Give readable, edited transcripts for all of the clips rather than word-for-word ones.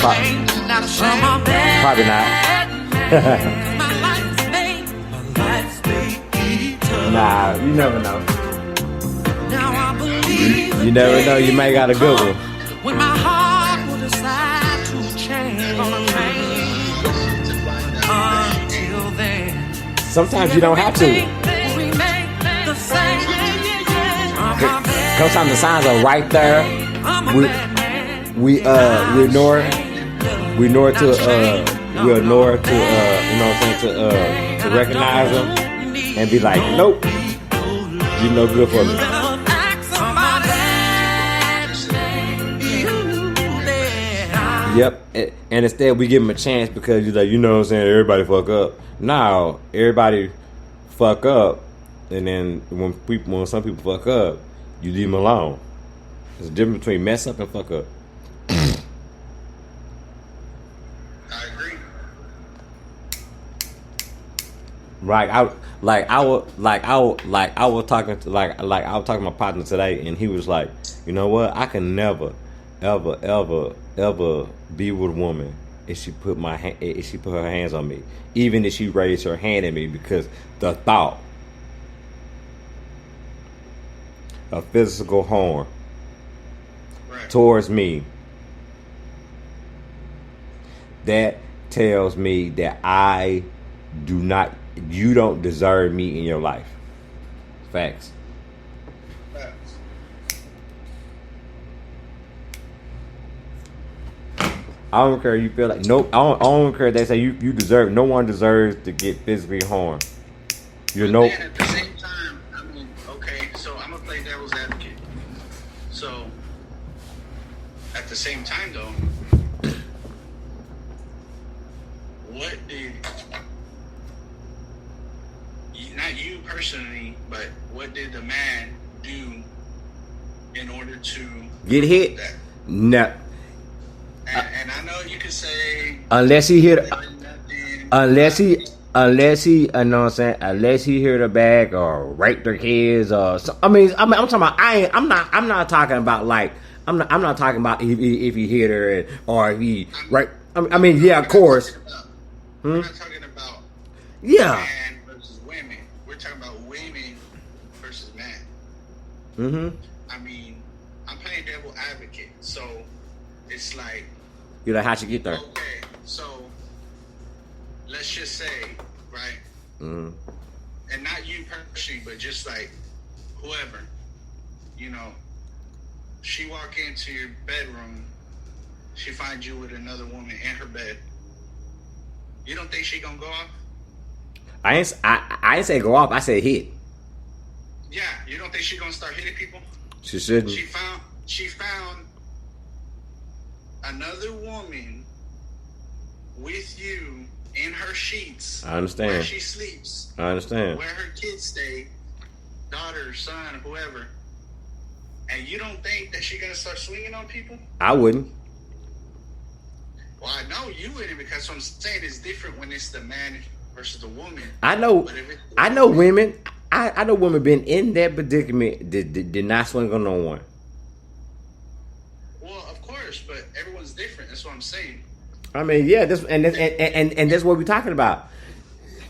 Probably not. Nah, you never know. You never know. You might got a good one. When my heart will decide to change. Until then, sometimes you don't have to. Sometimes the signs are right there. We ignore to you know what I'm saying, to recognize them and be like, nope, you're no good for me. Yep, and instead we give them a chance because you're like, you know what I'm saying, everybody fuck up. No, everybody fuck up, and then when some people fuck up, you leave them alone. There's a difference between mess up and fuck up. I agree. Right, I was talking to my partner today, and he was like, you know what? I can never, ever be with a woman if she put her hands on me, even if she raised her hand at me, because the thought of physical harm towards me, that tells me that you don't deserve me in your life. Facts. I don't care. You feel like nope. I don't care. They say you deserve. No one deserves to get physically harmed. You're no. At the same time, I mean, okay. So I'm gonna play devil's advocate. So at the same time, though, what did not you personally, but what did the man do in order to get hit? That? No. And I know you could say unless he hit, unless he, you know what I'm saying, unless he hit her back or raped her kids or so, I'm talking about. I'm not talking about like I'm not talking about if he hit her or if he right. I mean, yeah, of course. We're not talking about man versus women. We're talking about women versus men. Mm-hmm. I mean, I'm playing devil advocate, so it's like. You know, how'd you get there? Okay, so let's just say, right? Mm-hmm. And not you personally, but just like whoever, you know, she walk into your bedroom, she finds you with another woman in her bed. You don't think she gonna go off? I ain't say go off. I said hit. Yeah, you don't think she gonna start hitting people? She shouldn't. She found another woman with you in her sheets. I understand. Where she sleeps. I understand. Where her kids stay, daughter, son, whoever. And you don't think that she's gonna start swinging on people? I wouldn't. Well, I know you wouldn't, because what I'm saying is different when it's the man versus the woman. I know women. I know women been in that predicament did not swing on no one. Well, of course, but everyone's different. That's what I'm saying. I mean, yeah, that's what we're talking about.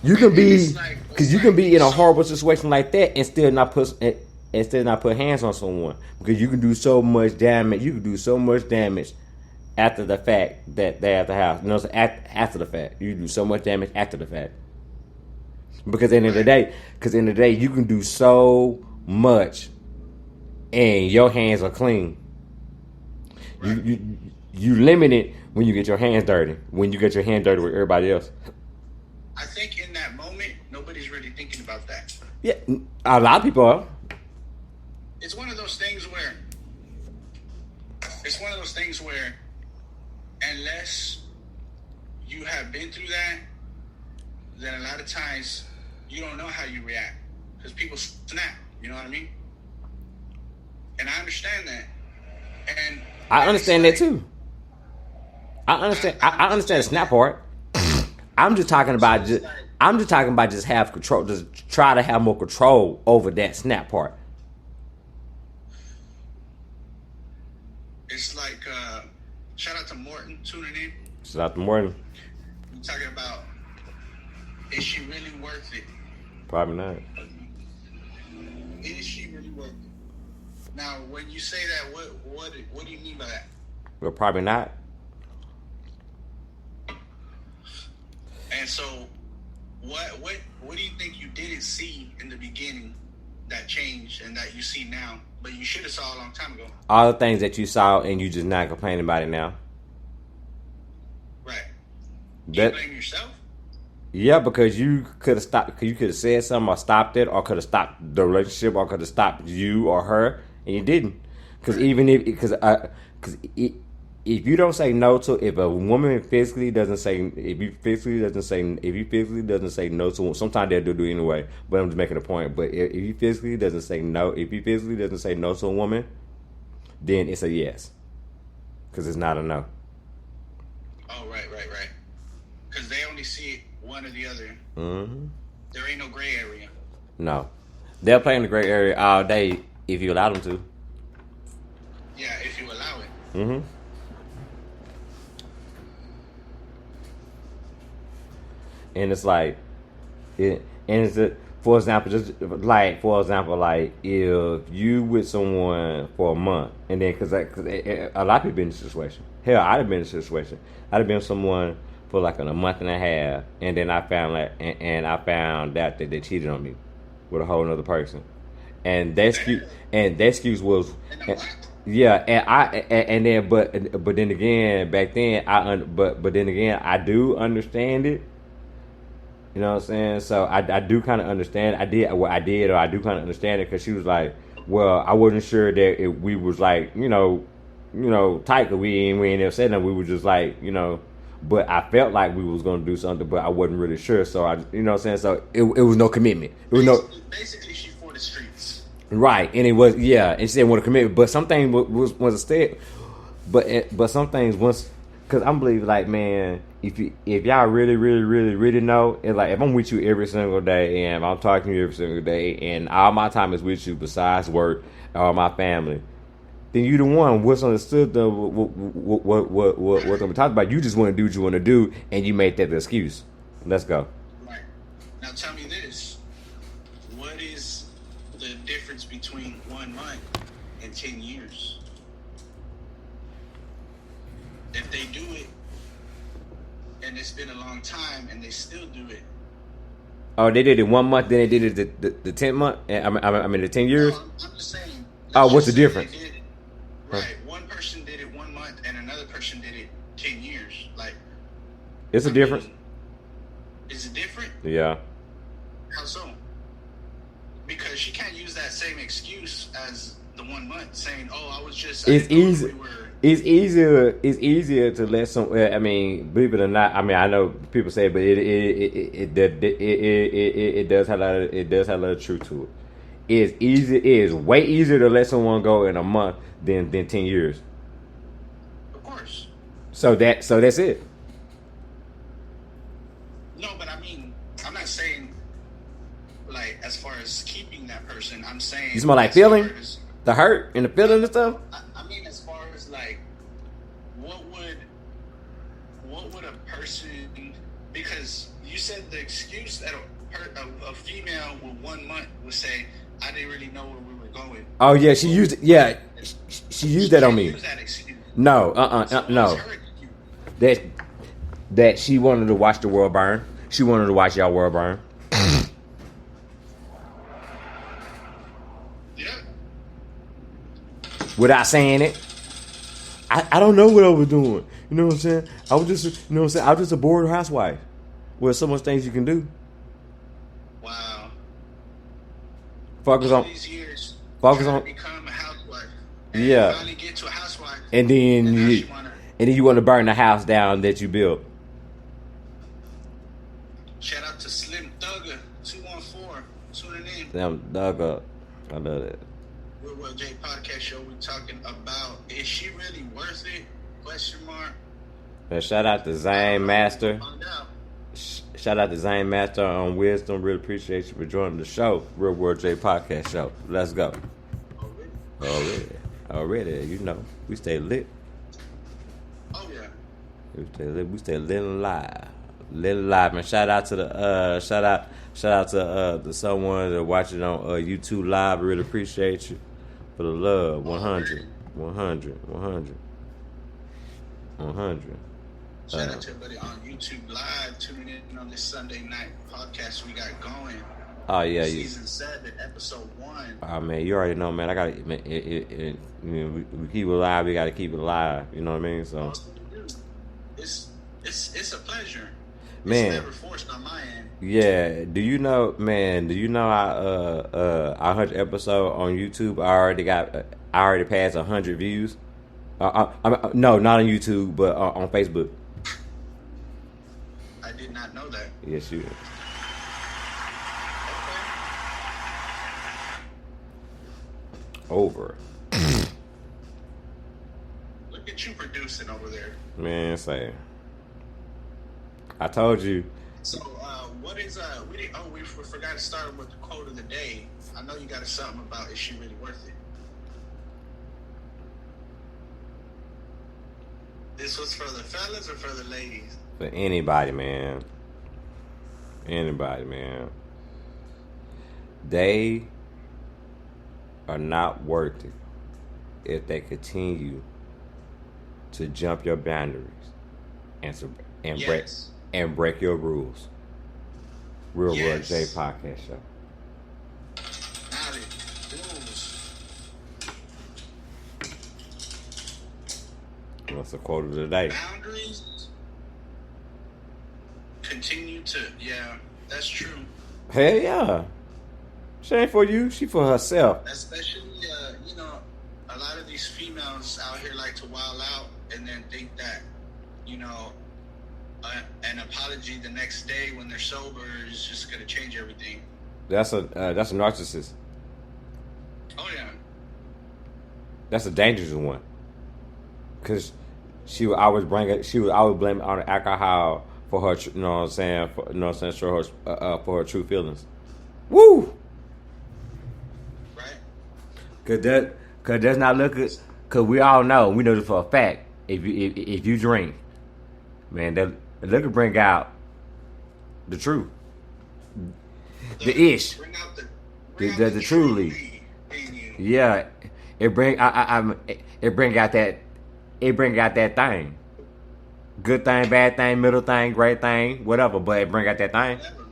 You can be because you can be in a horrible situation like that and still not put hands on someone, because you can do so much damage. You can do so much damage after the fact that they're at the house. You know, so after the fact, you do so much damage after the fact. Because at the end of the day, you can do so much, and your hands are clean. Right. You limit it when you get your hands dirty. When you get your hand dirty with everybody else. I think in that moment, nobody's really thinking about that. Yeah, a lot of people are. It's one of those things where unless you have been through that, then a lot of times you don't know how you react, because people snap. You know what I mean? And I understand that. And I understand that too. I understand the snap part. I'm just talking about just have control. Just try to have more control over that snap part. It's like Shout out to Morton tuning in. Shout out to Morton. We're talking about, is she really worth it? Probably not. Is she really worth it? Now, when you say that, what do you mean by that? Well, probably not. And so, what do you think you didn't see in the beginning that changed and that you see now, but you should have saw a long time ago? All the things that you saw and you just not complaining about it now. Right. Do you blame yourself? Yeah, because you could have stopped. Because you could have said something or stopped it, or could have stopped the relationship, or could have stopped you or her, and you didn't. Because even if you don't say no to, if a woman physically doesn't say, if you physically doesn't say no to, sometimes they'll do it anyway. But I'm just making a point. But if you physically doesn't say no, to a woman, then it's a yes. Because it's not a no. Oh, right. Because they only see it one or the other. Mm-hmm. There ain't no gray area. No. They'll play in the gray area all day if you allow them to. Yeah, if you allow it. Mm-hmm. And it's like, for example, like if you with someone for a month, and then because a lot of people been in this situation. Hell, I'd have been in this situation. I'd have been with someone for like a month and a half, and then I found out that they cheated on me with a whole other person, and that excuse was. Yeah, but then again, back then but then again, I do understand it. You know what I'm saying? So I do kind of understand. I do kind of understand it because she was like, well, I wasn't sure that we was like, tight. Cause we ain't ever said nothing. We were just like, but I felt like we was gonna do something, but I wasn't really sure. So I, you know what I'm saying? So it was no commitment. It was basically she for the streets. Right, and it was and she said want to commit, but some things was a step, but some things once, because I'm believe like, man, if y'all really know, it's like if I'm with you every single day and I'm talking to you every single day and all my time is with you besides work or my family, then you the one what's understood what I'm talking about. You just want to do what you want to do, and you made that the excuse. Let's go. Right. Now tell me this: what is the difference between 1 month and 10 years? If they do it and it's been a long time and they still do it. Oh, they did it 1 month, then they did it the 10 month. I mean the 10 years. No, I'm just saying. Oh, what's the difference? Right, one person did it 1 month and another person did it 10 years. Like, it's a difference. Is it different? Yeah. How so? Because she can't use that same excuse as the 1 month, saying, "Oh, I was just." It's easy. It's easier to let some. I mean, believe it or not. I mean, I know people say, but it does have a lot of truth to it. It is way easier to let someone go in a month than 10 years. Of course. So that's it. No, but I mean, I'm not saying like as far as keeping that person. I'm saying it's more like feeling the hurt and the feeling and stuff. I mean, as far as like, what would a person? Because you said the excuse that a female with 1 month would say, "I didn't really know where we were going." Oh yeah, she used it. Yeah, she used that on me. Use that excuse. No, no. That she wanted to watch the world burn. She wanted to watch y'all world burn. Yeah. Without saying it. I don't know what I was doing. You know what I'm saying? I was just a bored housewife. Well, so much things you can do. Wow. Focus on. These years, Focus on. Become a housewife. Yeah. Finally get to a housewife. And then you want to burn the house down that you built. Shout out to Slim Thugger 214 tuning in. Damn, Thugger, I love that. Real World J Podcast Show. We're talking about, is she really worth it? Question mark. And shout out to Zane Master. Find out. Shout out to Zane Master on Wisdom. Really appreciate you for joining the show. Real World J Podcast Show. Let's go. Already. You know, we stay lit. We stay living live. Living live, man. Shout out to the someone that watching on YouTube live. I really appreciate you for the love. 100. Shout out to everybody on YouTube Live tuning in on this Sunday night podcast we got going. Oh yeah, Season 7, episode 1. Oh man, you already know, man. I got man. You know, we keep it alive. We got to keep it alive. You know what I mean? So it's a pleasure. Man. It's never forced on my end. yeah. Do you know, man? Do you know our 100th episode on YouTube? I already passed 100 views. No, not on YouTube, but on Facebook. I did not know that. Yes, you. Over. Look at you producing over there. Man, say. I told you. So, what is we forgot to start with the quote of the day. I know you got something about is she really worth it? This was for the fellas or for the ladies? For anybody, man. Anybody, man. They are not worth it if they continue to jump your boundaries and Yes. break your rules. Real World Yes. J Podcast Show. Now the rules. What's the quote of the day? Boundaries continue to, yeah, that's true. Hell yeah. She ain't for you. She for herself. Especially, a lot of these females out here like to wild out and then think that, an apology the next day when they're sober is just going to change everything. That's a narcissist. Oh, yeah. That's a dangerous one. Cause she would always blame it on the alcohol for her, you know what I'm saying, for her true feelings. Woo! Right? Cause that's not looking. Cause we all know, we know this for a fact. If you drink, man, that liquor bring out the truth, the ish, Bring out the truly. in you. Yeah, it bring out that thing. Good thing, bad thing, middle thing, great thing, whatever. But it bring out that thing. Whatever.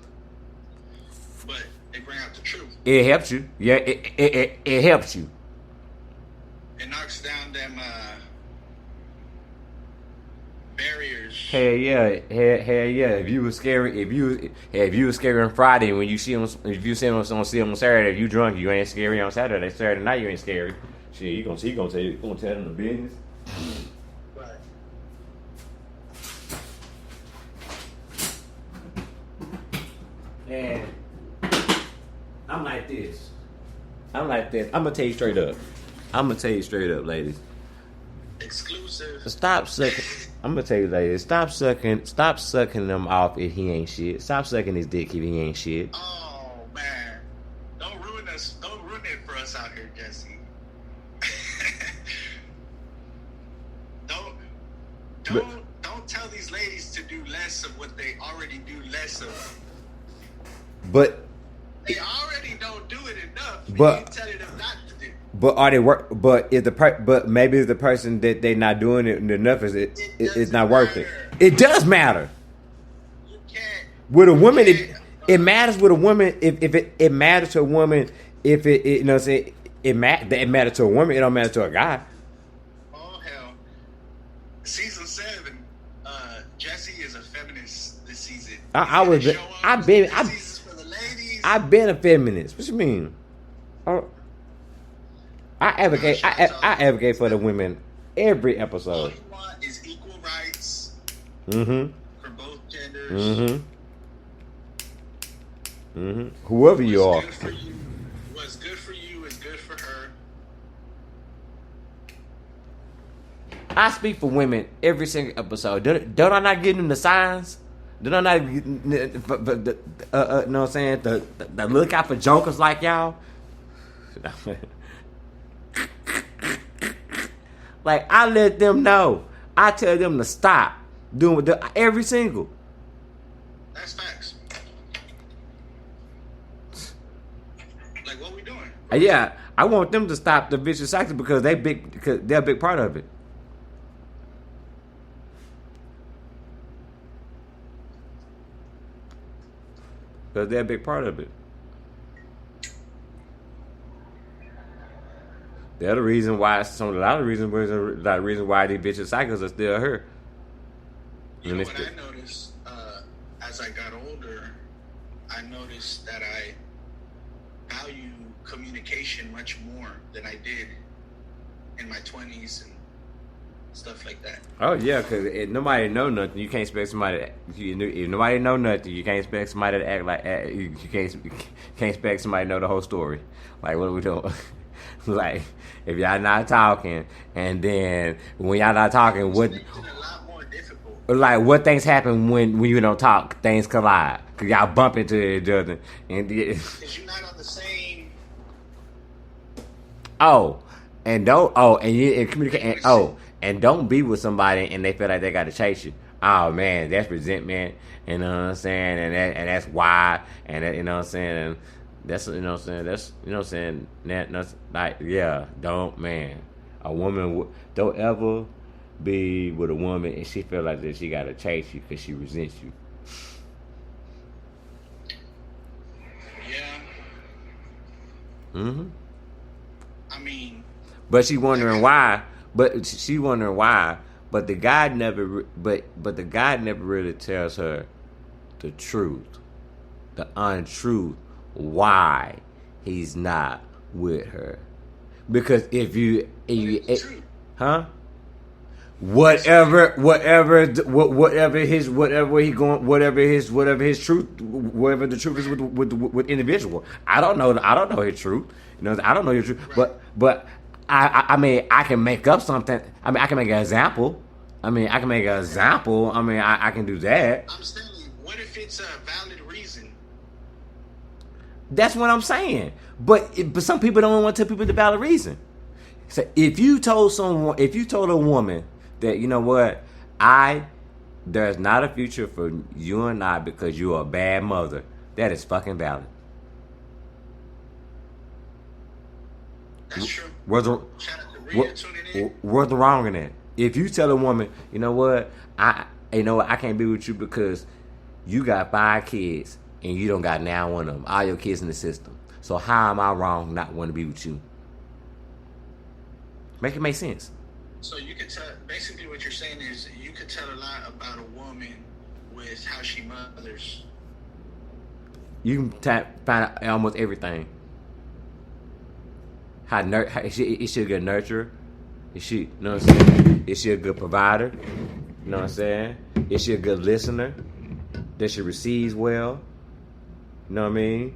But they bring out the truth. It helps you. Yeah, it helps you. It knocks down them barriers. Hell yeah. If you was scary, if you was scary on Friday, when you see them, if you see them on Saturday, if you drunk, you ain't scary on Saturday. Saturday night, you ain't scary. Shit, you gonna tell them the business. Right. And I'm like this. I'm gonna tell you straight up, ladies. Exclusive. Stop sucking. I'm gonna tell you, ladies. Stop sucking them off if he ain't shit. Stop sucking his dick if he ain't shit. Oh man, don't ruin us. Don't ruin it for us out here, Jesse. Don't tell these ladies to do less of what they already do less of. But They already don't do it enough. But- You telling them not to do. But are they work? But if but maybe if the person that they not doing it enough it's not worth it. matter. It does matter. You can't. With a woman, it matters with a woman. If it matters to a woman, if it you know what I'm saying, it matters to a woman. It don't matter to a guy. Oh hell. Season 7. Jesse is a feminist this season. I've This for the ladies. been a feminist. What you mean? I advocate for the women every All episode. you want is equal rights Mm-hmm. for both genders. Mm-hmm. Mm-hmm. Whoever you are. What's good for you is good for her. I speak for women every single episode. Don't I not give them the signs? Don't I not, know what I'm saying? The look out for jokers like y'all. Like, I let them know. I tell them to stop. doing every single. That's facts. Like, what we doing? Yeah, I want them to stop the vicious cycle because they're a big part of it. Because they're a big part of it. They're the reason why a lot of the reason why these vicious cycles are still here. You know what I noticed as I got older? I noticed that I value communication much more than I did in my 20s and stuff like that. Oh yeah, because if nobody know nothing, you can't expect somebody. If nobody know nothing, you can't expect somebody to act like you can't expect somebody to know the whole story. Like, what are we doing? Like, if y'all not talking, and then when y'all not talking, what? It's a lot more difficult. Like, what things happen when you don't talk? Things collide because y'all bump into each other, and because you're not on the same. And communicate. And don't be with somebody and they feel like they got to chase you. Oh man, that's resentment. You know what I'm saying? And that's why. And that, you know what I'm saying? And that's, you know what I'm saying? That's, you know what I'm saying? That's like, yeah, don't, man. A woman, don't ever be with a woman and she feel like that she got to chase you because she resents you. Yeah. Mm-hmm. I mean. But she wondering why. But the guy never. But the guy never really tells her the truth, the untruth, why he's not with her. Because if you huh? Whatever the truth is with individual. I don't know his truth. You know, I don't know your truth. But I mean, I can make up something. I mean, I can make an example. I can do that. I'm saying, what if it's a valid reason? That's what I'm saying. But some people don't want to tell people the valid reason. So if you told a woman that, you know what, there's not a future for you and I because you're a bad mother, that is fucking valid. That's true. What's the wrong in that? If you tell a woman, you know what, I can't be with you because you got 5 kids and you don't got now one of them, all your kids in the system. So how am I wrong not wanting to be with you? Make it make sense. So you could tell. Basically, what you're saying is you could tell a lot about a woman with how she mothers. You can find out almost everything. Is she a good nurturer? Is she, you know what I'm saying? Is she a good provider? You know what I'm saying? Is she a good listener? Does she receive well? You know what I mean? You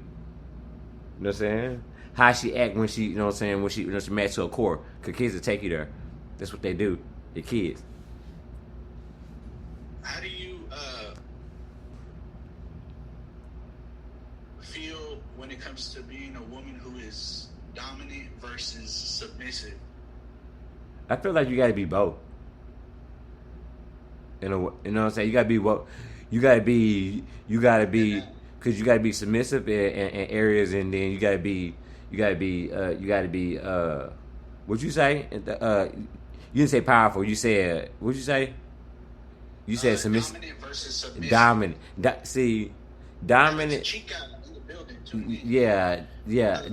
know what I'm saying? How she act when she, you know what I'm saying, when she match to a core. Because kids will take you there. That's what they do. They're kids. How do you feel when it comes to being a woman who is dominant versus submissive? I feel like you got to be both. You know what I'm saying? You got to be what? You got to be, because you got to be submissive in areas, and then you got to be, what'd you say? You didn't say powerful. You said, what'd you say? You said submissive. Dominant versus submissive. Dominant. Dominant. Chica in the building too. Yeah.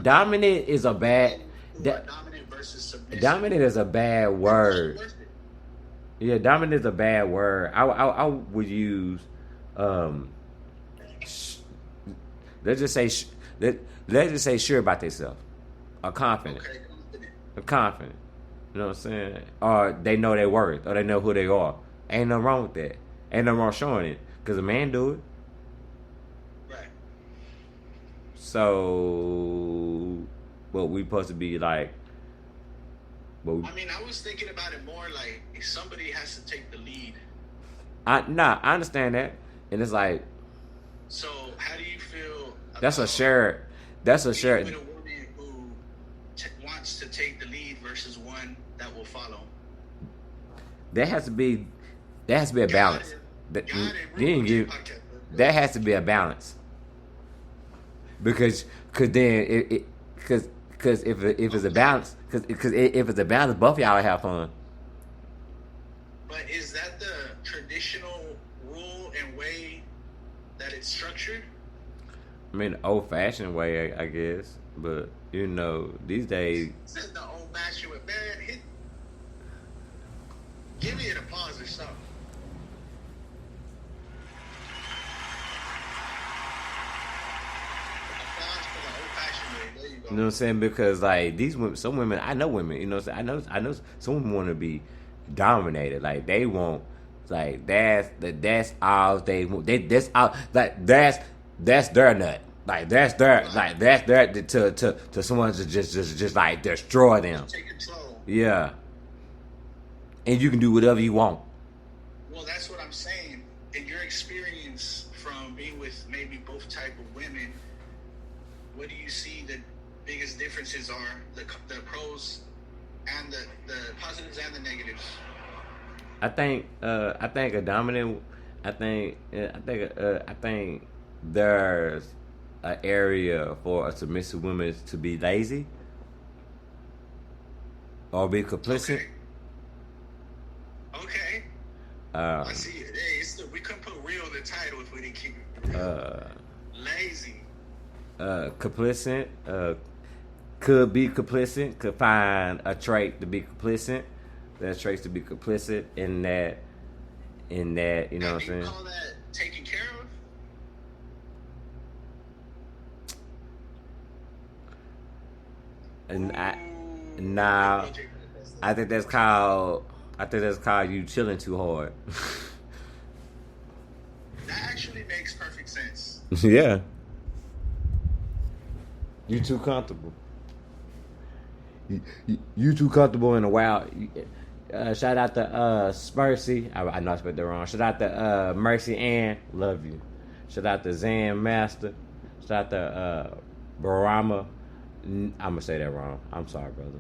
Dominant is a bad. Dominant versus submissive. Dominant is a bad word. Yeah, dominant is a bad word. I would use, let's just say sure about themselves, or confident. Okay, confident. You know what I'm saying? Or they know their worth, or they know who they are. Ain't nothing wrong with that. Ain't nothing wrong showing it, because a man do it. Right. So, what we supposed to be like? I mean, I was thinking about it more like somebody has to take the lead. I understand that, and it's like. So, how do you feel? That's a shared. With a woman who wants to take the lead versus one that will follow. There has to be a balance. That, Got it. then Podcast. that has to be a balance. Because then because if it's a balance, because if it's a balance, both of y'all have fun. But is that the traditional rule and way that it's structured? I mean, old fashioned way, I guess. But you know, these days. Says the old fashioned way. Man, give me an applause or something. Applause for the old fashioned way. There you go. You know what I'm saying? Because like these women, some women, I know women. You know what I'm saying? I know some women want to be dominated. Like they want, like that's all they want. That's all. Like that's their nut. Like that's their to someone to just like destroy them. Take control. Yeah. And you can do whatever you want. Well, that's what I'm saying. In your experience from being with maybe both type of women, what do you see the biggest differences are? The pros and the positives and the negatives. I think a dominant. I think there's an area for a submissive woman to be lazy or be complicit. Okay. I see it. Hey, we couldn't put real in the title if we didn't keep it real. Lazy. Complicit. Could be complicit. Could find a trait to be complicit. There's traits to be complicit in that. You know what I'm saying? Do you call that taken care of? And I think that's called you chilling too hard. That actually makes perfect sense. Yeah. You too comfortable. You too comfortable in the wild. Shout out to Spursy. I know I spelled that wrong. Shout out to Mercy Ann. Love you. Shout out to Zen Master. Shout out to Barama. I'm gonna say that wrong. I'm sorry, brother.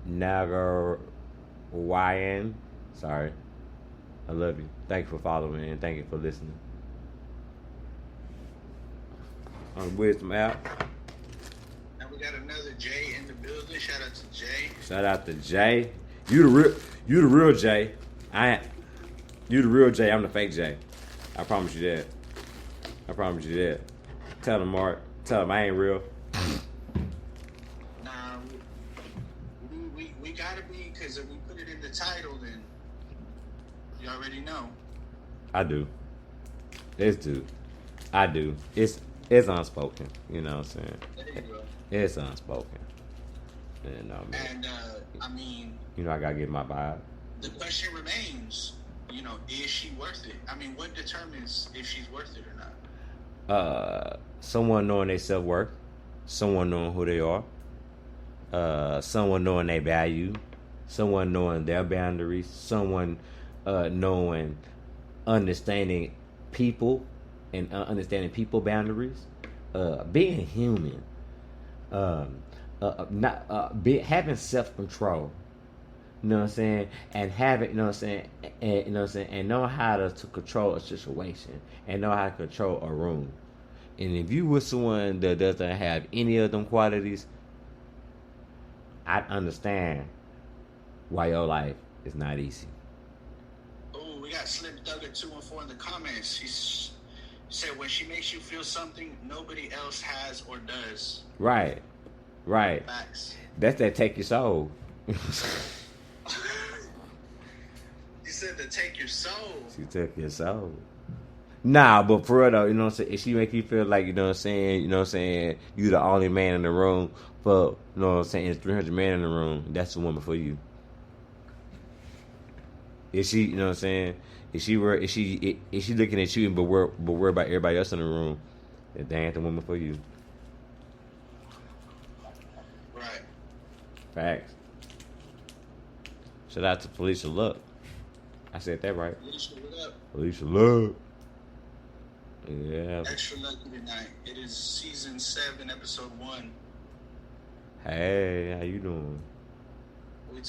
Nagarayan. Sorry. I love you. Thank you for following and thank you for listening. On Wisdom app. And we got another Jay in the building. Shout out to Jay. Shout out to Jay. You the real Jay. You the real Jay. I'm the fake Jay. I promise you that. I promise you that. Tell him, Mark. Tell him I ain't real. Nah, we gotta be, because if we put it in the title, then you already know. I do. I do. It's unspoken. You know what I'm saying? There you go. It's unspoken. And And I mean, you know, I gotta get my vibe. the question remains. You know, is she worth it? I mean, what determines if she's worth it or not? Someone knowing their self-worth, someone knowing who they are, someone knowing their value, someone knowing their boundaries, someone knowing, understanding people and understanding people boundaries, being human, having self-control. You know what I'm saying? And have it, you know what I'm saying? And you know what I'm saying? And know how to control a situation and know how to control a room. And if you with someone that doesn't have any of them qualities, I understand why your life is not easy. Oh, we got Slim Thugger 214 in the comments. He said when she makes you feel something nobody else has or does. Right. Facts. That's that take your soul. You said to take your soul. She took your soul. Nah, but for real though, you know what I'm saying? If she make you feel like, you know what I'm saying, you the only man in the room for, you know what I'm saying, it's 300 men in the room, that's the woman for you. Is she, you know what I'm saying? Is she looking at you but worried about everybody else in the room, then they ain't the woman for you. Right. Facts. Shout out to Felicia Luck. I said that right. Felicia, what up? Felicia Luck. Yeah. Extra lucky tonight. It is season 7, episode 1. Hey, how you doing? We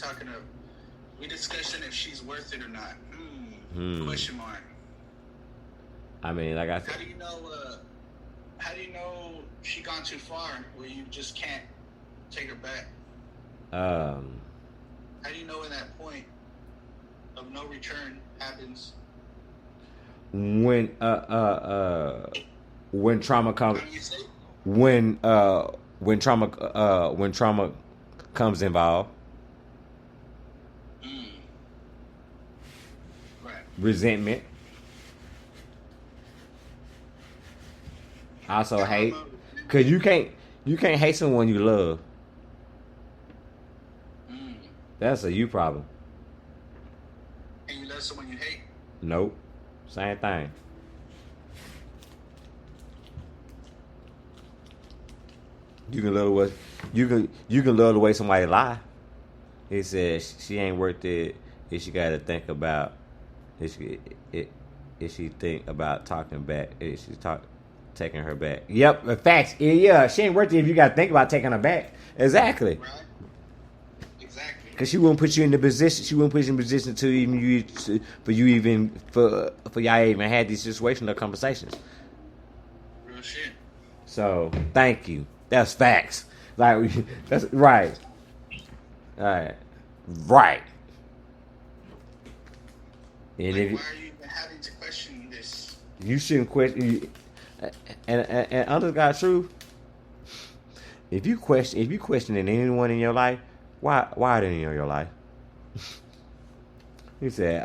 discussing if she's worth it or not. Question mark. I mean, like I said, How do you know? How do you know she gone too far where you just can't take her back? How do you know when that point of no return happens? when trauma comes, I mean, you say, when trauma comes involved, right. resentment, also hate, cause you can't hate someone you love. That's a you problem. And you love someone you hate. Nope, same thing. You can love the way you can love the way somebody lie. He said she ain't worth it if she got to think about if she think about talking back. If she taking her back. Yep, facts. Yeah, she ain't worth it if you got to think about taking her back. Exactly. Right. Exactly. Because she wouldn't put you in the position. She wouldn't put you in position to even for y'all even had these situational conversations. Real shit. So thank you. That's facts. Like that's right. All right. Right. And Like, if why are you even having to question this? you shouldn't question, and under God's truth, if you questioning anyone in your life, why are they in your life? He said,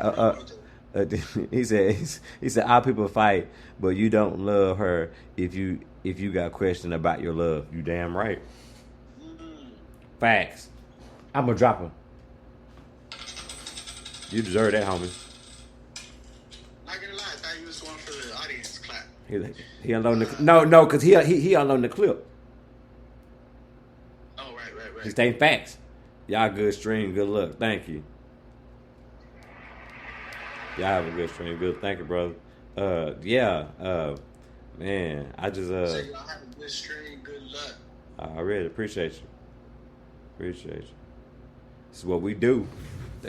he said, our people fight, but you don't love her if you got question about your love. You damn right. Facts. I'm gonna drop him. You deserve that, homie. Not gonna lie, I thought you was going for the audience clap. He unloading the no, because he unloading the clip. Oh, right. He's stating facts. Y'all good stream, good luck. Thank you. Y'all have a good stream, good. Thank you, brother. Man, I just So y'all have a good stream, good luck. I really appreciate you. This is what we do.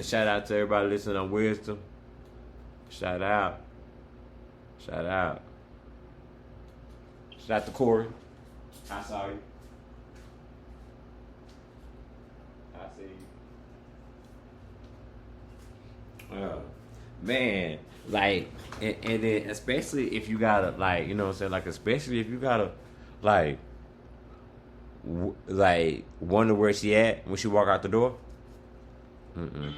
Shout out to everybody listening on Wisdom. Shout out. Shout out to Corey. I saw you. I see you. Man, like, and then especially if you gotta, like, you know what I'm saying, like, especially if you gotta, like, wonder where she at when she walk out the door. Right.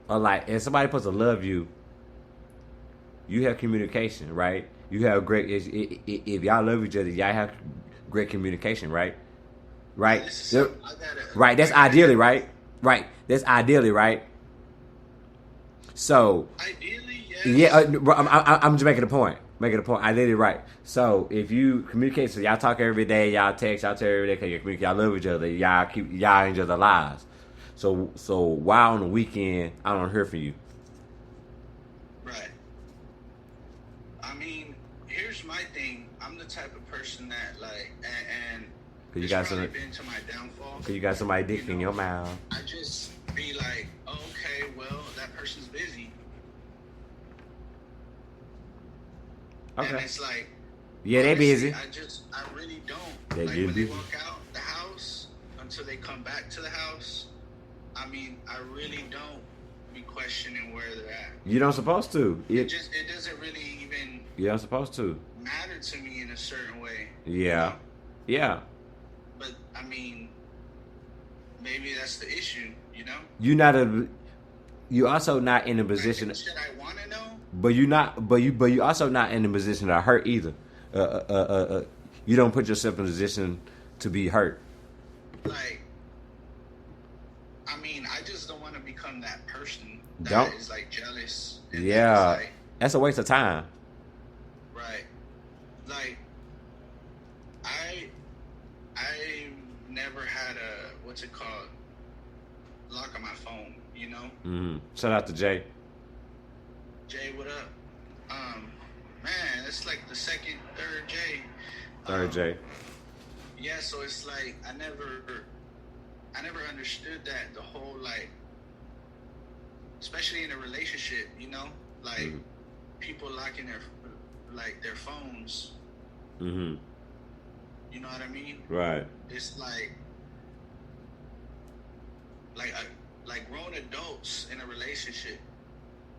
Or like, if somebody supposed to love you, you have communication, right? You have great. If y'all love each other, y'all have great communication, right? Right. Right. That's ideally, right? Right. That's ideally, right? So. Ideally, yes. Yeah. I'm just making a point. I did it right. So if you communicate, so y'all talk every day, y'all text, y'all tell every day, 'cause you communicate, y'all love each other, y'all keep y'all in each other's lives. So while on the weekend, I don't hear from you. Right. I mean, here's my thing. I'm the type of person that, like, and Cause you it's got probably some. been to my downfall. Cause you got somebody dick in your mouth. I just be like, oh, okay, well, that person's busy. Okay. And it's like, Yeah, they busy. I really don't. They like, get when busy. they walk out the house until they come back to the house, I mean, I really don't be questioning where they're at. You don't supposed to. It doesn't really even You don't supposed to. matter to me in a certain way. Yeah. Yeah. But I mean, maybe that's the issue, you know? You also not in a position. Should I want to know? But you also not in a position to hurt either. You don't put yourself in a position to be hurt. Like, I mean, I just don't want to become that person that Don't. is like jealous. And Yeah, that is, like, that's a waste of time. right. Like, I never had a, what's it called, lock on my phone, you know? Mm-hmm. Shout out to Jay. Jay, what up? Man, it's like the third Jay. Third Jay. Yeah, so it's like I never understood that the whole like especially in a relationship, you know, like people locking their phones. Mm-hmm. You know what I mean? Right. It's like grown adults in a relationship.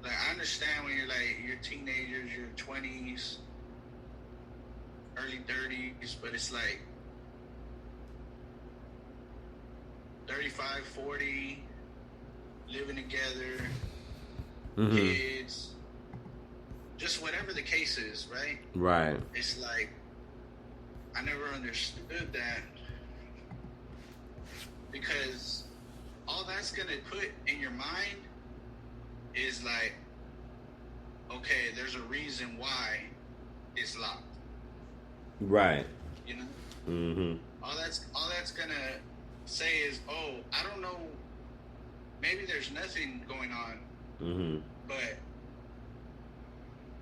Like, I understand when you're teenagers, your 20s, early 30s, but it's like 35, 40, living together, kids, just whatever the case is, right? Right. It's like, I never understood that, because all that's going to put in your mind is like, okay, there's a reason why it's locked. Right. You know? Mm-hmm. All that's gonna say is, oh, I don't know, maybe there's nothing going on. Mm-hmm. But,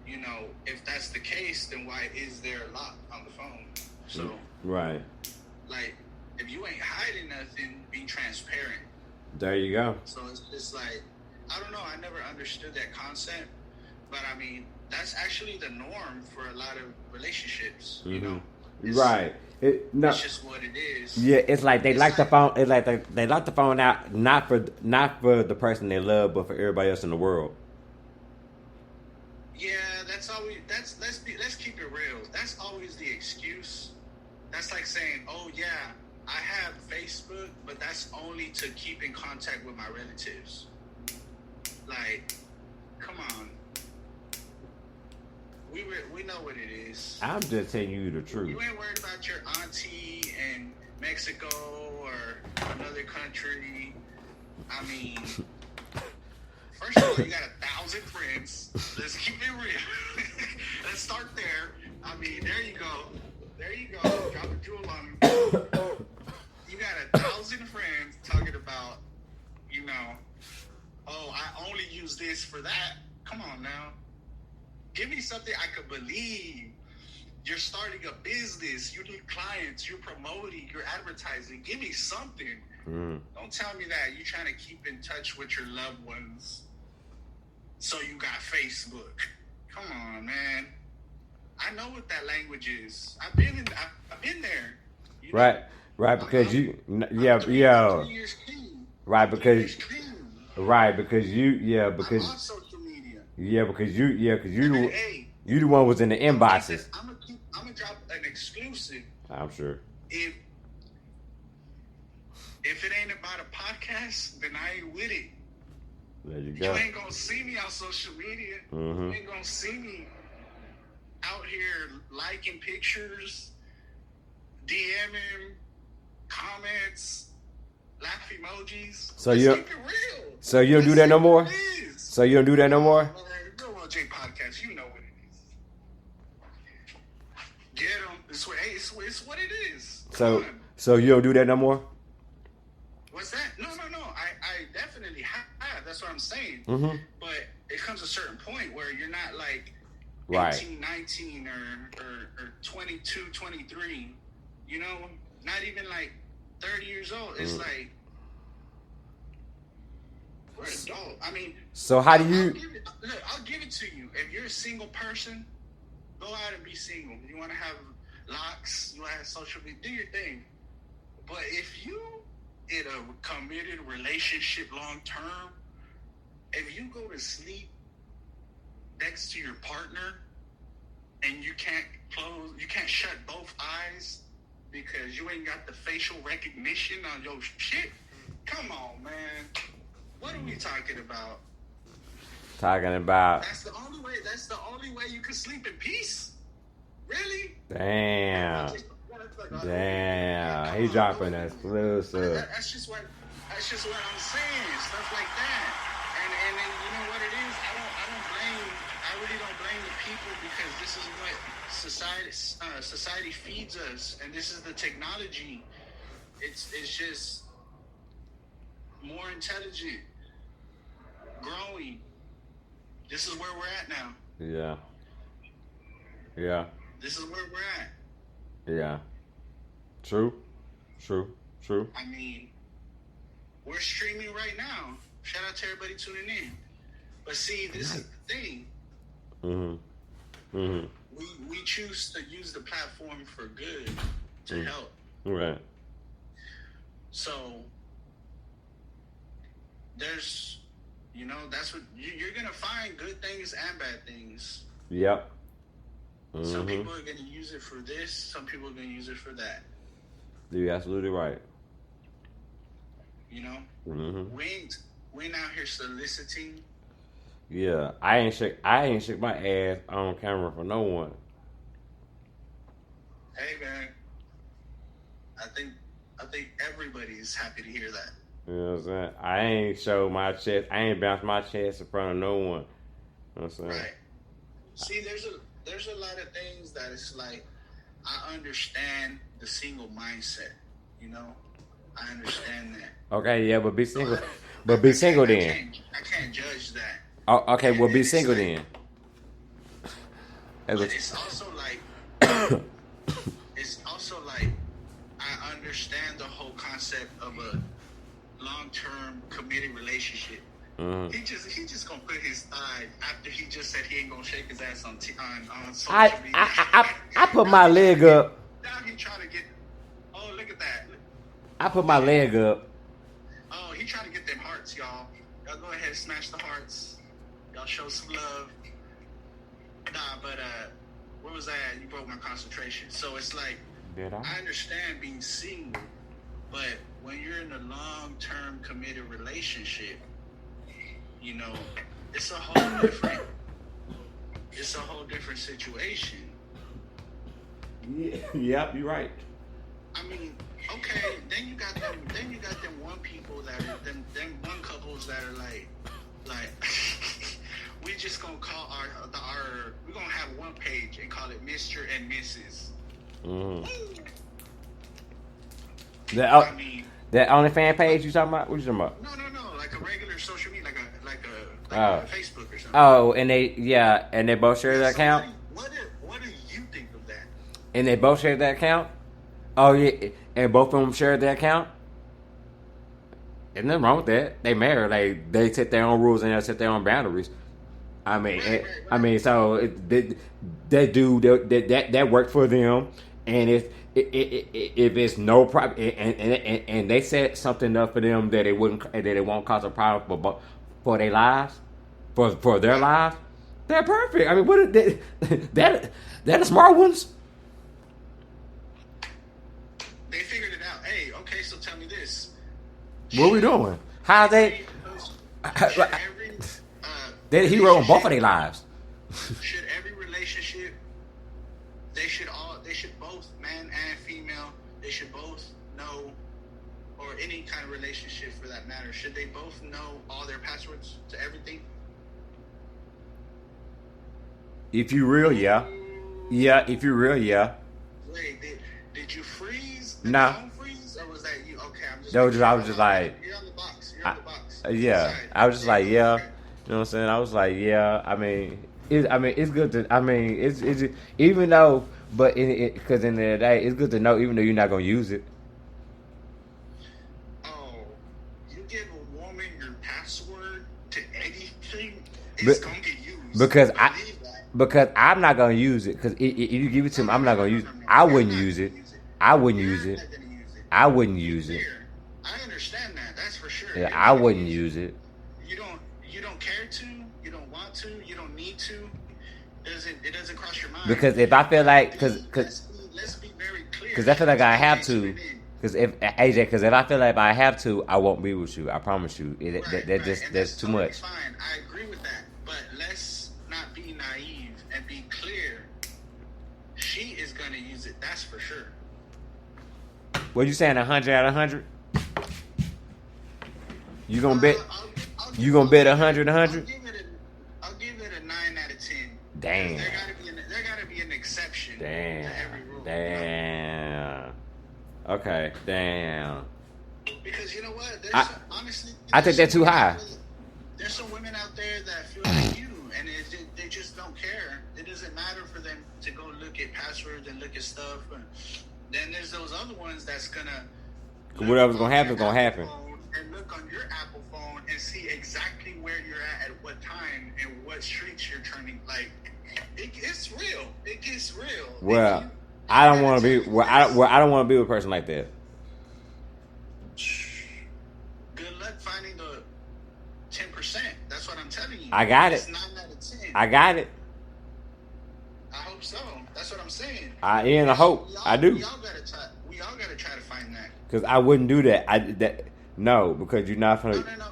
you know, if that's the case, then why is there a lock on the phone? So, right. like, if you ain't hiding nothing, be transparent. There you go. So it's just like, I don't know, I never understood that concept, but I mean, that's actually the norm for a lot of relationships, you know? Right. It's just what it is. Yeah, it's like they like the phone. It's like they lock the phone out not for the person they love, but for everybody else in the world. Yeah, that's always let's keep it real. That's always the excuse. That's like saying, oh yeah, I have Facebook, but that's only to keep in contact with my relatives. Like, come on. We know what it is. I'm just telling you the truth. You ain't worried about your auntie in Mexico or another country. I mean, first of all, you got 1,000 friends. Let's keep it real. Let's start there. I mean, there you go. There you go. Drop a jewel on me. You got 1,000 friends talking about, you know, oh, I only use this for that. Come on now. Give me something I could believe. You're starting a business. You need clients. You're promoting. You're advertising. Give me something. Don't tell me that you're trying to keep in touch with your loved ones. So you got Facebook. Come on, man. I know what that language is. I've been there. You know? Right, because I'm 3 years clean. Right, because clean. right, because because I'm on social media. because you Hey, you the one was in the inboxes. I'm gonna drop an exclusive. I'm sure. If it ain't about a podcast, then I ain't with it. There you You go. ain't gonna see me on social media. Mm-hmm. You ain't gonna see me out here liking pictures, DMing, comments, laugh emojis. So Let's you- keep it real. So you don't do that no more? So you don't do that no more? Go on J Podcast. You know what it is. Get them. It's what it is. Come on. So you don't do that no more? What's that? No. I definitely have. That's what I'm saying. Mm-hmm. But it comes a certain point where you're not like Right. 18, 19, or 22, 23. You know, not even like 30 years old. It's like, we're adult. I mean, So how do you? I'll give it to you. If you're a single person, go out and be single. You want to have locks, you want to have social media, do your thing. But if you in a committed relationship long term, if you go to sleep next to your partner and you can't shut both eyes because you ain't got the facial recognition on your shit, come on, man. What are we talking about? Talking about. That's the only way you can sleep in peace. Really? Damn. He dropping that exclusive. That's just what I'm saying. Stuff like that. And then you know what it is? I really don't blame the people, because this is what society feeds us, and this is the technology. It's just more intelligent, growing. This is where we're at now. Yeah. This is where we're at. Yeah. True. I mean, we're streaming right now. Shout out to everybody tuning in. But see, this is the thing. We choose to use the platform for good to help. Right. So there's, that's what you're gonna find good things and bad things. Yep. Some people are gonna use it for this. Some people are gonna use it for that. You're absolutely right. We ain't out here soliciting. Yeah, I ain't shake my ass on camera for no one. Hey man, I think everybody's happy to hear that. You know what I'm saying? I ain't show my chest. I ain't bounce my chest in front of no one. You know what I'm saying? Right. See, there's a lot of things that it's like, I understand the single mindset. I understand that. Okay, yeah, but be single. But be single then. I can't judge that. Oh, okay, well, be single then. But it's also like, I understand the whole concept of a long-term committed relationship. He just gonna put his thigh after he just said he ain't gonna shake his ass on social media. I put my leg up. Now he trying to get. Oh, look at that. I put my leg up. Oh, he trying to get them hearts, y'all. Y'all go ahead and smash the hearts. Y'all show some love. Nah, but where was I at? You broke my concentration. So it's like, I understand being single, but when you're in a long-term committed relationship, it's a whole different situation. Yeah, yep, you're right. I mean, okay, then you got them one people that are them one couples that are like we just gonna call our we're gonna have one page and call it Mr. and Mrs. That OnlyFans page you talking about? What you talking about? No, like a regular social media, like a Facebook or something. Oh, and they both share that account. What do you think of that? And they both share that account. Oh yeah, and both of them share that account. There's nothing wrong with that. They married. They set their own rules and they set their own boundaries. I mean, so they do that worked for them. And if it's no problem, and they set something up for them that it won't cause a problem for their lives, for their lives, they're perfect. I mean, what they're the smart ones. They figured it out. Hey, okay, so tell me this. What are we doing? How they? They're the hero in both of their lives. Should every relationship? They should both, man and female, they should both know, or any kind of relationship for that matter, should they both know all their passwords to everything? If you real, yeah. Yeah, if you real, yeah. Wait, did you freeze? Nah. Did you freeze, or was that you? Okay, I was just like. You're on the box. You're on the box. Yeah, Sorry. I was just like, yeah. You know what I'm saying? I was like, yeah. I mean, it's good to. I mean, it's even though, but because in the end of the day, it's good to know, even though you're not gonna use it. Oh, you give a woman your password to anything, it's gonna get used. Because I'm not gonna use it. Because if you give it to me, I'm not gonna use it. I wouldn't use it. I wouldn't use it. I wouldn't use it. I understand that. That's for sure. Yeah, I wouldn't use it. You don't care to. You don't want to. You don't need to. It doesn't cross your mind. Because if I feel like, let's be very clear. Because I feel like I have to. Because if I feel like I have to, I won't be with you. I promise you. That's too much. Fine. I agree with that. But let's not be naive and be clear. She is gonna use it. That's for sure. What you saying? 100 out of 100? You gonna bet? You gonna bet 100? I'll give it a 9 out of 10. Damn. There gotta be an exception to every rule. Damn. Okay. Damn. Because you know what? Honestly, I think they're too high. There's some women out there that feel like you, and they just don't care. It doesn't matter for them to go look at passwords and look at stuff. And then there's those other ones that's gonna. Whatever's gonna happen is gonna happen. And look on your Apple phone and and see exactly where you're at what time, and what streets you're turning. Like, it's real. It gets real. Well, I don't want to be. I don't want to be with a person like that. Good luck finding the 10%. That's what I'm telling you. I got It's it. 9 out of 10. I got it. I hope so. That's what I'm saying. I hope. I do. We all gotta try to find that. Because I wouldn't do that. No, because you're not gonna. No.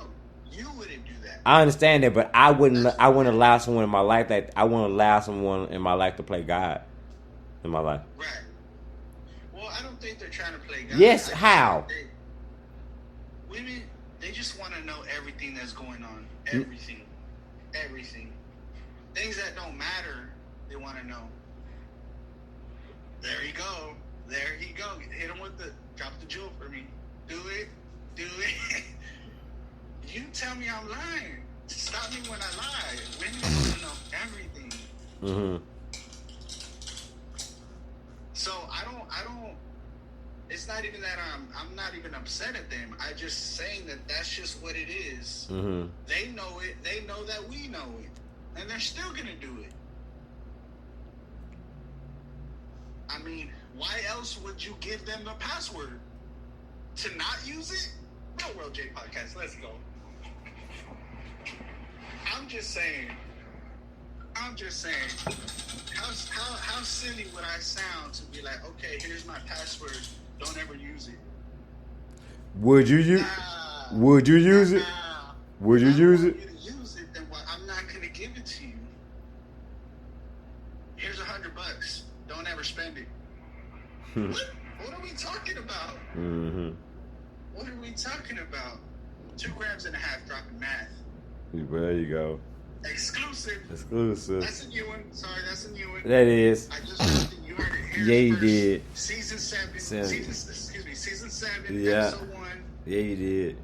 You wouldn't do that. I understand that, but I wouldn't allow someone in my life that I wouldn't allow someone in my life to play God in my life. Right. Well, I don't think they're trying to play God. Yes, how? Women, they just want to know everything that's going on. Everything. Things that don't matter, they want to know. There you go. Hit him with drop the jewel for me. Do it. You tell me I'm lying. Stop me when I lie. Women want to know everything. Mm-hmm. So I don't. It's not even that I'm not even upset at them. I just saying that that's just what it is. Mm-hmm. They know it. They know that we know it, and they're still gonna do it. I mean, why else would you give them the password? To not use it? Real World J Podcast. Let's go. I'm just saying. How silly would I sound to be like, okay, here's my password. Don't ever use it. Would you use? Would you use it? Would you use it? If you use it, then I'm not gonna give it to you. Here's $100. Don't ever spend it. What are we talking about? Mm-hmm. What are we talking about? 2.5 grams dropping math. There you go. Exclusive. That's a new one. Sorry, that's a new one. That is. I just heard that you heard it here. Yeah, you first. did. Season 7. Season 7. Yeah. Episode 1. Yeah, you did.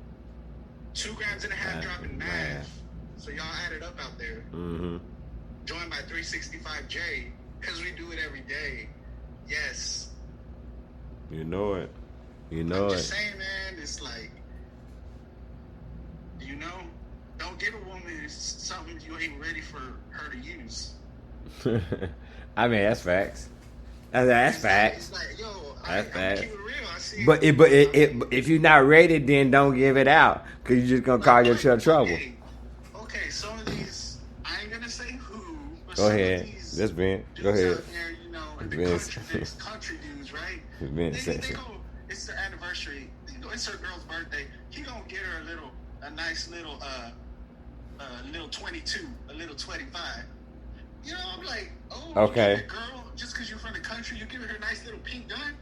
2.5 grams dropping math. So y'all add it up out there. Mm-hmm. Joined by 365J, because we do it every day. Yes. You know it. I'm just saying, man, it's like, don't give a woman something you ain't ready for her to use. I mean, that's facts. That's facts. It's like, yo, that's facts. keep it real. I see but if you're not ready, then don't give it out, because you're just gonna cause yourself trouble. Okay, some of these, I ain't gonna say who, but go ahead. That's Ben. Go ahead. Out there, in the country dudes, right? It's the anniversary. It's her girl's birthday. He gonna get her a nice little 22, a little 25. I'm like, okay. Girl, just because you're from the country, you give her a nice little pink gun.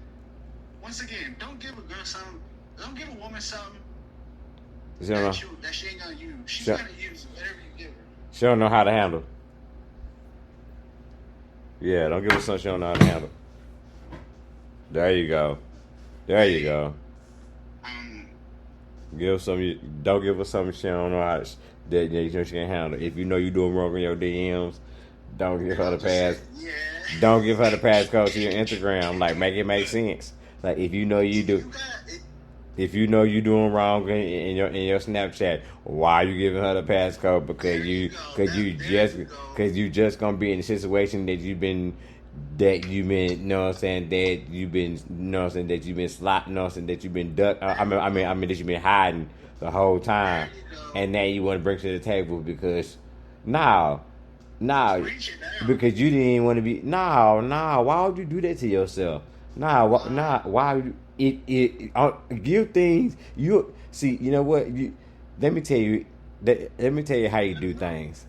Once again, don't give a girl something. Don't give a woman something that she ain't gonna use. She's gonna use whatever you give her. She don't know how to handle. Yeah, don't give her something she don't know how to handle. There you go. Give her something. Don't give her something she don't know how that she can handle. If you know you doing wrong in your DMs, don't give her the pass. Yeah. Don't give her the passcode to your Instagram. Like, make it make sense. Like, if you know you do. If you know you doing wrong in your Snapchat, why are you giving her the passcode? Because you just gonna be in a situation that you've been, that you've been slotting, that you've been duck. I mean that you've been hiding the whole time, and now you want to bring to the table because because you didn't even want to be. Why would you do that to yourself? Why would you? Give things you see. You know what? Let me tell you how you do things.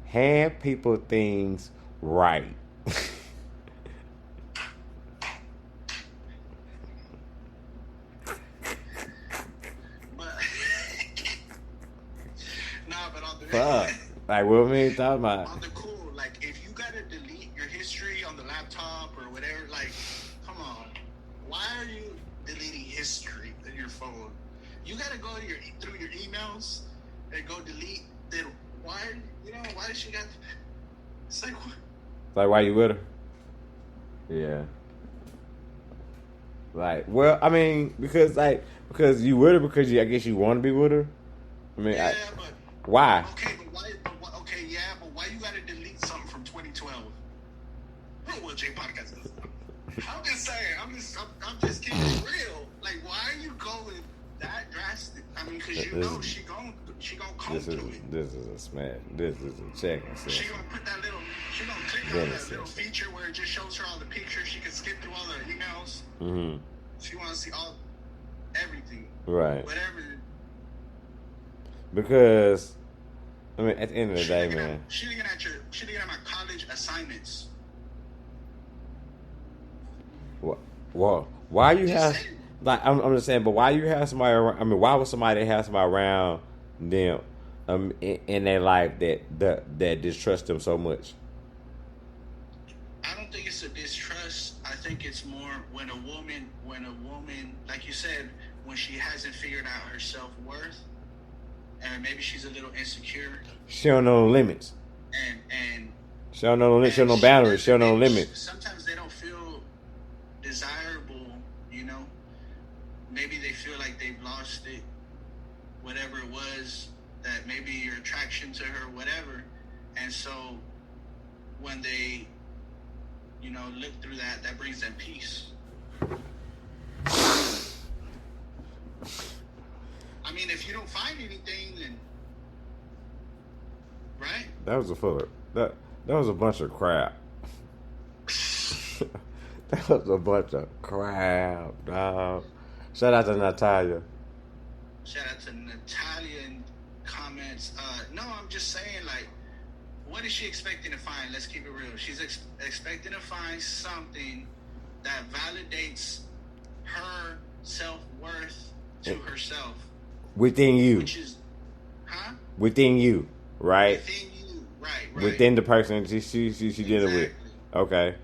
Have people things right. But on the Fuck. Like, what are we talking about? On the cool, like, if you gotta delete your history on the laptop or whatever, like, come on. Why are you deleting history in your phone? You gotta go through your emails and go delete. Then why does she got? It's like, what? Like, why you with her? Yeah. Like, well, I mean, because, like, Because you with her because I guess you want to be with her. I mean, Yeah, but why? okay, but why? Okay, yeah, but why you gotta delete something from 2012? Real Will J podcast. I'm just saying. I'm just keeping it real. Like, why are you going that drastic? I mean, because you know she gon' come through it. This is a smash. This is a check. She gonna put that little. She gonna click on that little feature where it just shows her all the pictures. She can skip through all the emails. Mm-hmm. She want to see everything. Right. Whatever. Because, I mean, at the end of the day, man. She looking at my college assignments. Well, why you have like I'm just saying, but why you have somebody around? I mean, why would somebody have somebody around them in their life that distrust them so much? I don't think it's a distrust. I think it's more when a woman, like you said, when she hasn't figured out her self-worth, and maybe she's a little insecure. She don't know the limits. And she don't know limits. She don't know boundaries. She don't know limits. Sometimes they don't feel desirable, you know. Maybe they feel like they've lost it, whatever it was, that maybe your attraction to her, whatever. And so when they, you know, look through that brings them peace. I mean, if you don't find anything, then right? That was a bunch of crap. That was a bunch of crap, dog. Shout out to Natalia. Shout out to Natalia in comments. No, I'm just saying, like, what is she expecting to find? Let's keep it real. She's expecting to find something that validates her self-worth to herself. Within you. Which is, Within you, right? Within you, right. Within the person she dealing with. Okay.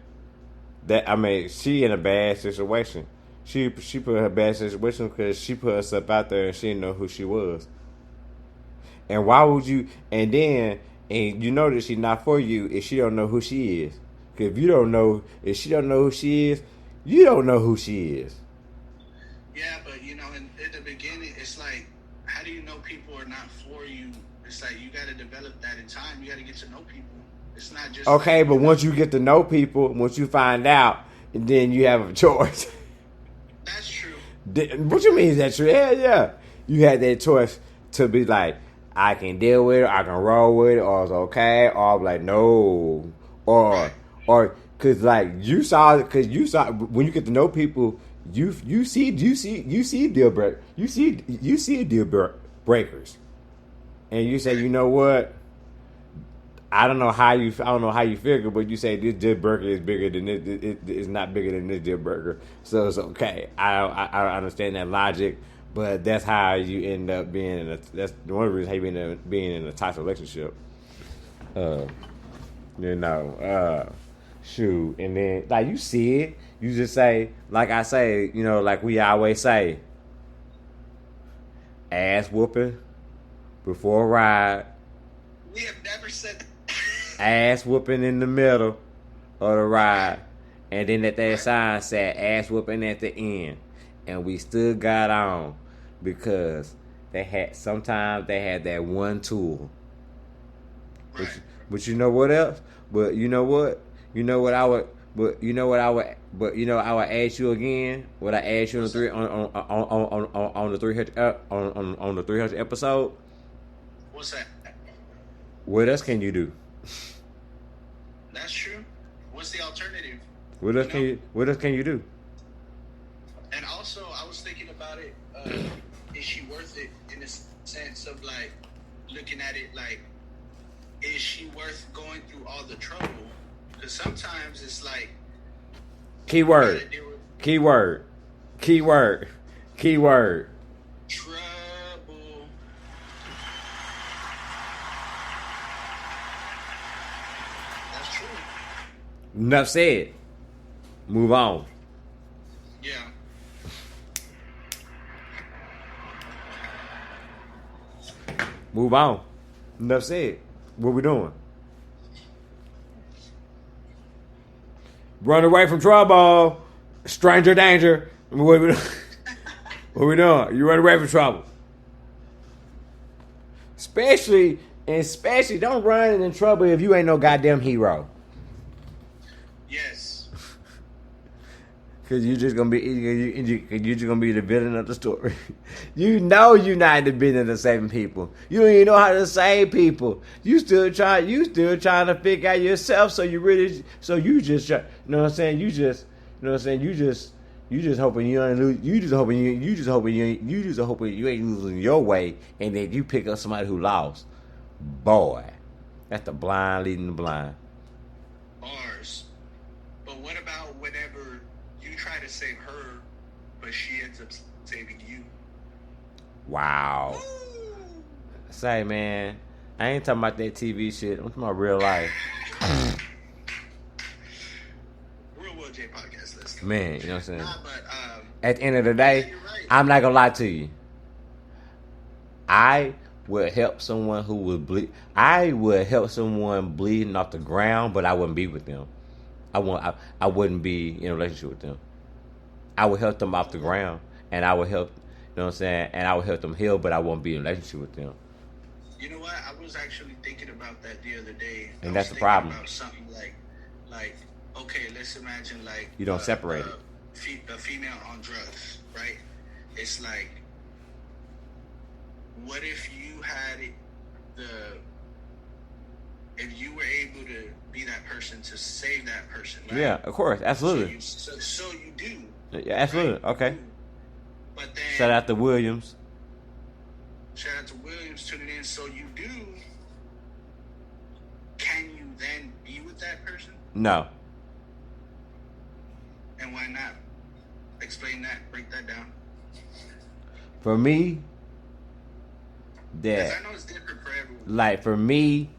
That, I mean, she in a bad situation. She put her bad situation because she put herself out there and she didn't know who she was. And why would you? And you know that she's not for you if she don't know who she is. Because if she don't know who she is, you don't know who she is. Yeah, but you know, in the beginning, it's like, how do you know people are not for you? It's like you got to develop that in time. You got to get to know people. It's not just okay. But once you get to know people, once you find out, then you have a choice. That's true. What you mean is that true? Yeah. You had that choice to be like, I can deal with it, I can roll with it, or it's okay, or I'm like, no, or because like you saw when you get to know people, you see deal break, you see deal breakers, and you say, you know what? I don't know how you figure, but you say this deal breaker is bigger than it's not bigger than this deal breaker, so it's okay. I understand that logic, but that's how you end up being that's one of the reasons how you end up being in a toxic relationship. Shoot, and then like you see it, you just say, like I say, you know, like we always say, ass whooping before a ride. We have never said that. Ass whooping in the middle of the ride, and then that sign said ass whooping at the end, and we still got on because sometimes they had that one tool. Right. But you know what else? But you know what? I would ask you again. What I asked you on the 300 episode. What's that? What else can you do? That's true. What's the alternative? What else can you do? And also, I was thinking about it. Is she worth it in the sense of like looking at it like, is she worth going through all the trouble? Because sometimes it's like keyword. Trouble. That's true. Enough said. Move on. Yeah. Move on. Enough said. What we doing? Run away from trouble. Stranger danger. What we doing? What we doing? You running away from trouble. Especially, don't run in trouble if you ain't no goddamn hero. Yes. Cause you're just gonna be the villain of the story. You know you're not the villain of saving people. You don't even know how to save people. You still trying to figure out yourself. So you just try. You know what I'm saying? You just hoping you ain't lose. You just hoping you ain't losing your way, and then you pick up somebody who lost. Boy, that's the blind leading the blind. Bars. But what about whenever you try to save her, but she ends up saving you? Wow. Say, man, I ain't talking about that TV shit. I'm talking about real life. Real Will J podcast list. Man, you know what I'm saying? Nah, but at the end of the day, you're right. I'm not gonna lie to you. I would help someone who would bleed. I would help someone bleeding off the ground, but I wouldn't be with them. I wouldn't be in a relationship with them. I would help them off the ground, and I would help. You know what I'm saying? And I would help them heal, but I won't be in a relationship with them. You know what? I was actually thinking about that the other day. And I that's was the problem. About something like, okay, let's imagine like You don't separate it. A female on drugs, right? It's like, what if you had if you were able to be that person to save that person, right? Yeah, of course, absolutely. So you do. Yeah, absolutely. Right? Okay. But then Shout out to Williams. Shout out to Williams tuning in. So you do. Can you then be with that person? No. And why not? Explain that. Break that down. For me, Because that I know it's different for everyone. like for me,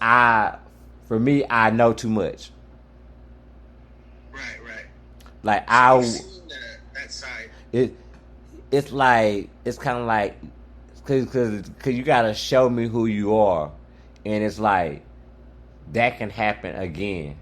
I know too much. Right. Like I've seen that side. It's like it's kind of like because you gotta show me who you are, and it's like that can happen again.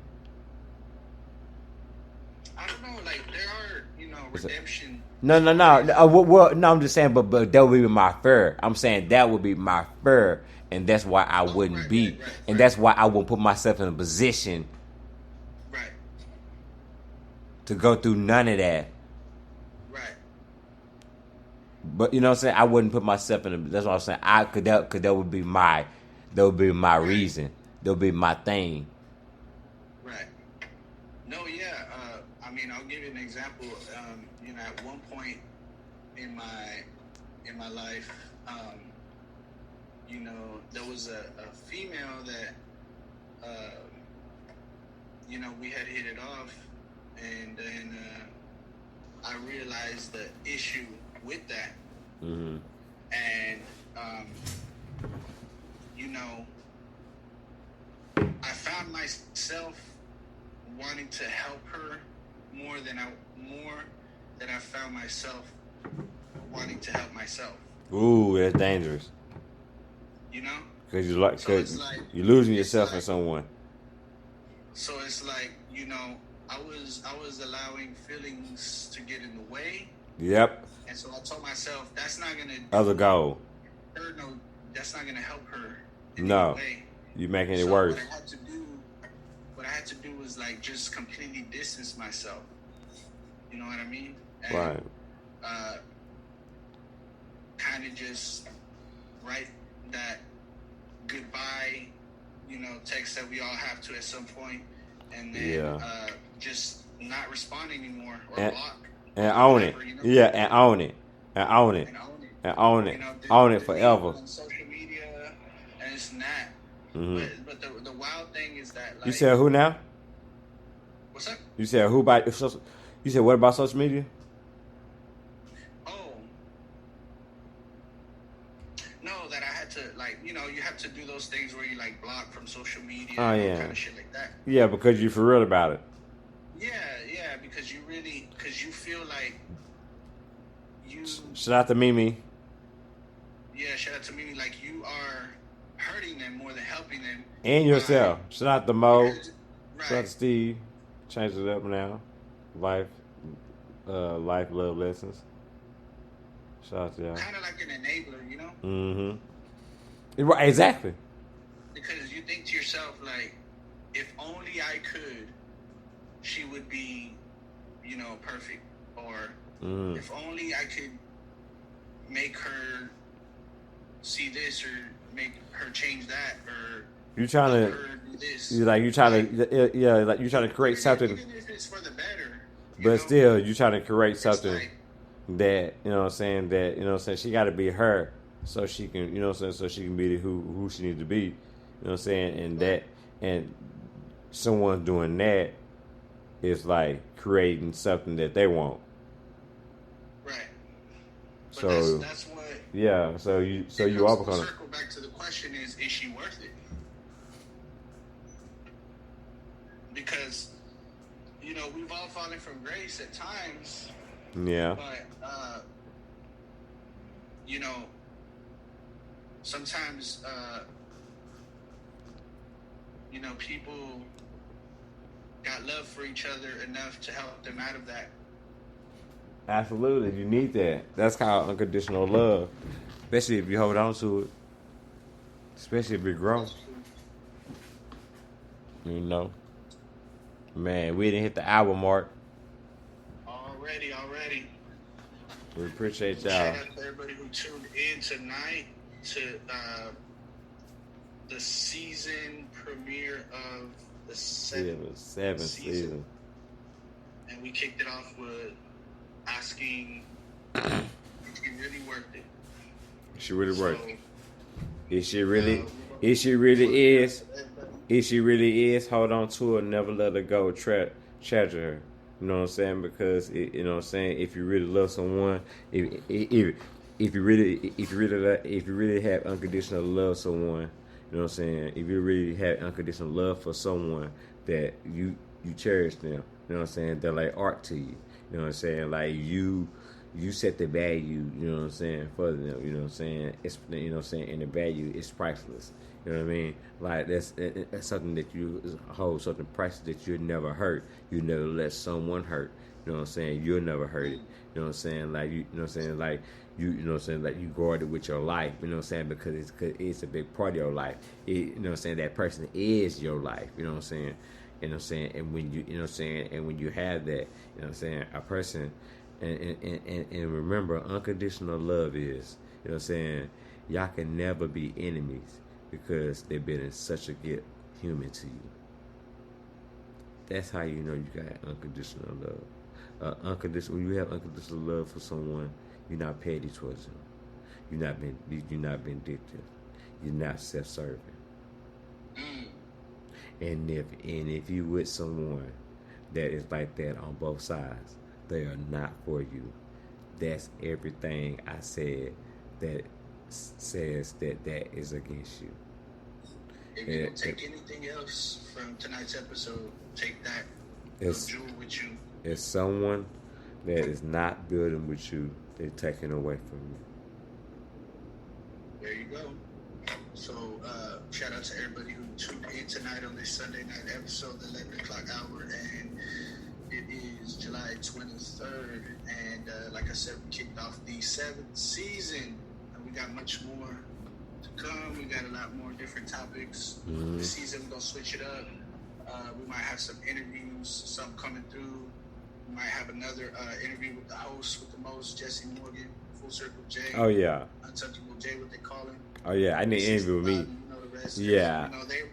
I don't know. Like there are, redemption. No. Well, no, I'm just saying, but that would be my fear. I'm saying that would be my fear, and that's why I wouldn't be, right. and that's why I won't put myself in a position Right. to go through none of that. Right. But you know what I'm saying? I wouldn't put myself in. That's what I'm saying. That would be my reason. That would be my thing. Right. No, yeah. I'll give you an example. At one point in my life, there was a female that, we had hit it off, and then I realized the issue with that, Mm-hmm. and I found myself wanting to help her more than I found myself wanting to help myself. Ooh, that's dangerous. Because you're losing yourself in someone. So it's like, I was allowing feelings to get in the way. Yep. And so I told myself that's not gonna Other goal. That's not gonna help her. No. You're making it worse. What I had to do was like just completely distance myself. You know what I mean? And, Right. Kind of just write that goodbye, text that we all have to at some point, and then just not respond anymore or block. And own it. Yeah, and own it. And own it. Own it forever. On social media, and it's not. Mm-hmm. But the wild thing is that, like, You said who now? What's up? You said who by? You said what about social media? Oh, no, that I had to, like, you have to do those things where you like block from social media. Oh, and yeah. kind of shit like that. Yeah, because you for real about it. Yeah, because you feel like you. Shout out to Mimi. Yeah, shout out to Mimi. Like you are hurting them more than helping them. And yourself. Shout out to Mo. Right. Shout out to Steve. Change it up now. Life, love lessons. Shout out to y'all. Kind of like an enabler, you know? Mm-hmm. Right, exactly. Because you think to yourself, like, if only I could, she would be, you know, perfect. Or if only I could make her see this or make her change that or You trying to, her do this. you trying to, yeah, like you trying to create something, Even if it's for the better. but still you trying to create something like, that, you know what I'm saying, that, you know what I'm saying, she got to be her so she can, you know what I'm saying, so she can be who she needs to be, you know what I'm saying, and that, and someone doing that is like creating something that they want. Right. But So that's what. Yeah, so you are We'll gonna circle back to the question: is she worth it? Because you know we've all fallen from grace at times. Yeah. But you know, sometimes you know people got love for each other enough to help them out of that. Absolutely, you need that. That's called unconditional love, especially if you hold on to it. Especially if it grows. You know, man, we didn't hit the hour mark. Already. We appreciate y'all. Shout out to everybody who tuned in tonight to the season premiere of the seventh season. And we kicked it off with asking, is she really worth it? She really worth it. If she really is, hold on to her, never let her go, treasure her. You know what I'm saying? Because you know what I'm saying. If you really love someone, if you really have unconditional love someone, you know what I'm saying. If you really have unconditional love for someone that you cherish them, you know what I'm saying. They're like art to you. You know what I'm saying? Like you set the value, you know what I'm saying, for them, you know what I'm saying? It's, you know what I'm saying, and the value is priceless. You know what I mean? Like that's something that you hold, something priceless that you'll never hurt. You never let someone hurt. You know what I'm saying? You'll never hurt it. You know what I'm saying? Like you know what I'm saying? Like you know what I'm saying? Like you guard it with your life. You know what I'm saying? Because it's a big part of your life. You know what I'm saying? That person is your life. You know what I'm saying? You know what I'm saying? And when you know what I'm saying? And when you have that, you know what I'm saying? A person, and remember, unconditional love is, you know what I'm saying? Y'all can never be enemies because they've been such a good human to you. That's how you know you got unconditional love. When you have unconditional love for someone, you're not petty towards them. You're not vindictive. You're not self-serving. And if you with someone that is like that on both sides, they are not for you. That's everything I said that says that is against you. If you don't take anything else from tonight's episode, take that. Jewel with you. It's someone that is not building with you, they're taking away from you. There you go. So, shout out to everybody who tuned in tonight on this Sunday night episode, the 11 o'clock hour, and it is July 23rd. And like I said, we kicked off the 7th season, and we got much more to come. We got a lot more different topics. This season, we're going to switch it up. We might have some interviews, some coming through. We might have another interview with the host, with the most, Jesse Morgan, Full Circle J. Oh, yeah. Untouchable J, what they call him. Oh, yeah. I need an interview with me. You know, the rest yeah. You know, they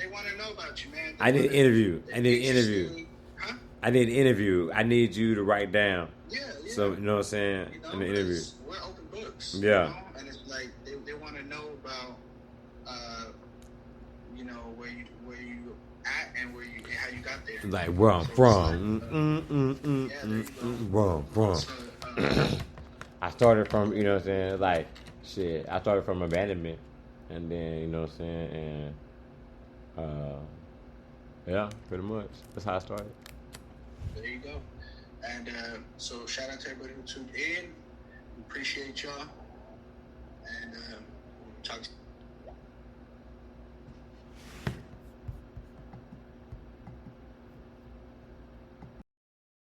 want to know about you, man. I need an interview. Huh? I need an interview. I need you to write down. Yeah. So, you know what I'm saying? You know, in the interview. We're open books. Yeah. You know? And it's like they want to know about, you know, where you at and how you got there. Like where I'm from. Where I'm from. So, I started from, you know what I'm saying, like, shit, I started from abandonment, and then, you know what I'm saying, and, yeah, pretty much, that's how I started. There you go. And, so, shout out to everybody who tuned in, we appreciate y'all, and, talk to you.